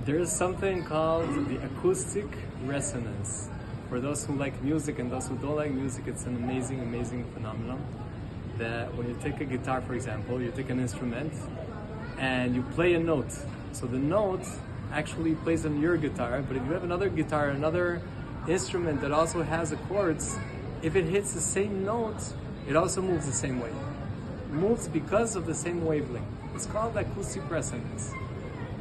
There is something called the acoustic resonance. For those who like music and those who don't like music, it's an amazing, amazing phenomenon. That when you take a guitar, for example, you take an instrument and you play a note. So the note actually plays on your guitar, but if you have another guitar, another instrument that also has the chords, if it hits the same note, it also moves the same way. It moves because of the same wavelength. It's called acoustic resonance.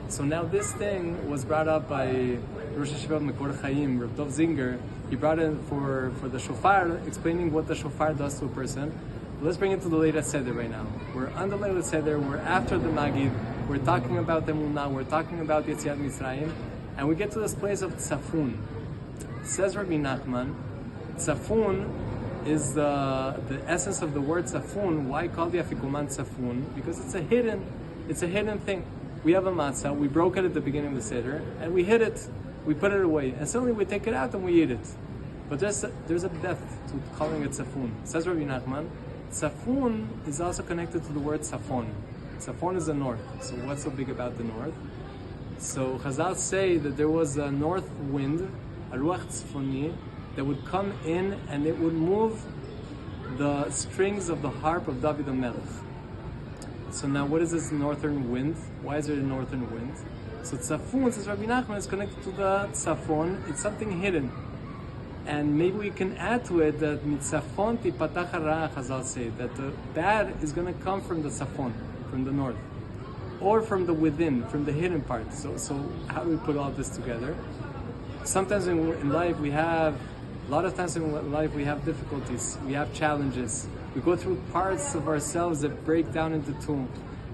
So now this thing was brought up by Rosh Yeshivat Mekor Chaim, Rav Dov Zinger. He brought it for the shofar, explaining what the shofar does to a person. Let's bring it to the Leila Seder right now. We're on the Leila Seder, we're after the Magid, we're talking about the Emunah, we're talking about Yetziat Mitzrayim, and we get to this place of Tzafun. Says Rabbi Nachman, Tzafun is the essence of the word Tzafun. Why call the Afikuman Tzafun? Because it's a hidden thing. We have a matzah, we broke it at the beginning of the Seder, and we hid it, we put it away, and suddenly we take it out and we eat it. But there's a depth to calling it Tzafun. Says Rabbi Nachman, Tzafun is also connected to the word Tzafon. Tzafon is the north. So what's so big about the north? So Chazal say that there was a north wind, a ruach tzfoni, that would come in and it would move the strings of the harp of David HaMelech. So now what is this northern wind? Why is there a northern wind? So Tzafun, says Rabbi Nachman, is connected to the Tzafon. It's something hidden. And maybe we can add to it that mitzafon tipatach hara, Chazal say, that the bad is going to come from the Tzafon, from the north, or from the within, from the hidden part. So how do we put all this together? Sometimes in life we have, a lot of times in life we have difficulties, we have challenges. We go through parts of ourselves that break down into two,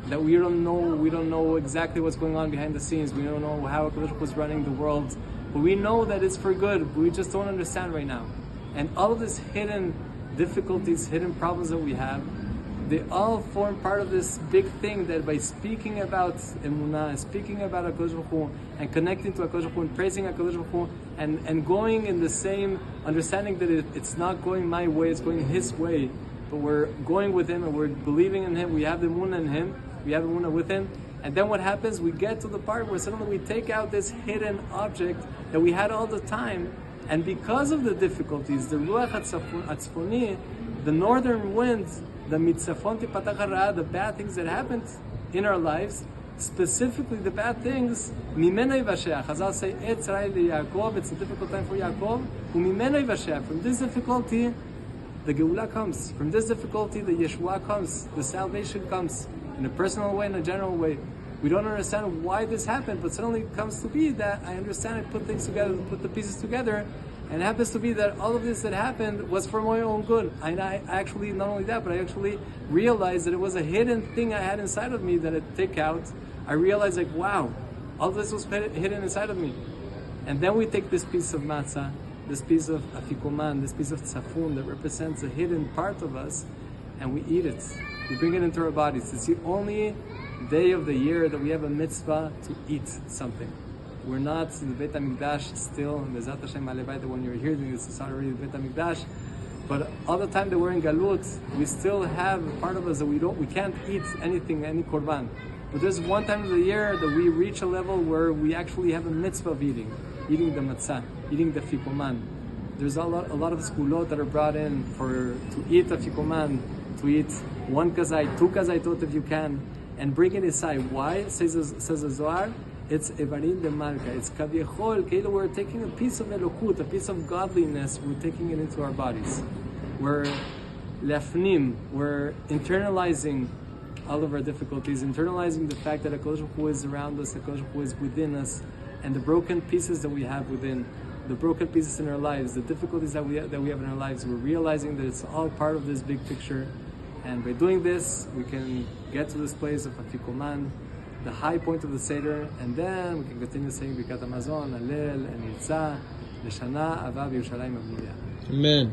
that we don't know exactly what's going on behind the scenes. We don't know how HaKadosh was running the world. But we know that it's for good, but we just don't understand right now. And all of these hidden difficulties, hidden problems that we have, they all form part of this big thing that by speaking about Emunah, speaking about HaKadosh Baruch Hu, and connecting to HaKadosh Baruch Hu, and praising HaKadosh Baruch Hu, and going in the same understanding that it's not going my way, it's going His way, but we're going with Him and we're believing in Him, we have the Emunah in Him, we have Emunah with Him. And then what happens? We get to the part where suddenly we take out this hidden object that we had all the time, and because of the difficulties, the Ruach Hatzfoni, the northern wind, the Mitzafon Tipatach Hara, the bad things that happened in our lives, specifically the bad things, Mimena Yivasheach. Chazal say, Etz Rai Yaakov, it's a difficult time for Yaakov, Mimena Yivasheach. From this difficulty, the Geulah comes. From this difficulty, the Yeshua comes, the salvation comes. In a personal way, in a general way. We don't understand why this happened, but suddenly it comes to be that I understand, I put things together, put the pieces together, and it happens to be that all of this that happened was for my own good. And I actually, not only that, but I actually realized that it was a hidden thing I had inside of me that I take out. I realized like, wow, all this was hidden inside of me. And then we take this piece of matzah, this piece of afikoman, this piece of tzafun that represents a hidden part of us, and we eat it. We bring it into our bodies. It's the only day of the year that we have a mitzvah to eat something. We're not in the Beit HaMikdash still, Bezat Hashem Alevaita, when you're hearing this, it's already the Beit HaMikdash. But all the time that we're in Galut, we still have a part of us that we can't eat anything, any korban. But there's one time of the year that we reach a level where we actually have a mitzvah of eating the matzah, eating the fikoman. There's a lot of skulot that are brought in to eat the fikoman, to eat one kazait, two kazaitot if you can, and bring it inside. Why? Says the Zohar, it's Evarim de Malka. It's Kaviechol, Keilu, we're taking a piece of Elokut, a piece of godliness, we're taking it into our bodies. We're lefnim, we're internalizing all of our difficulties, internalizing the fact that HaKadosh Baruch Hu is around us, HaKadosh Baruch Hu is within us, and the broken pieces that we have within, the broken pieces in our lives, the difficulties that we have in our lives, we're realizing that it's all part of this big picture. And by doing this, we can get to this place of Afikoman, the high point of the Seder, and then we can continue saying Birkat Hamazon, Hallel, and Yitzah, Leshana, Ava, Yerushalayim, Abniyah. Amen.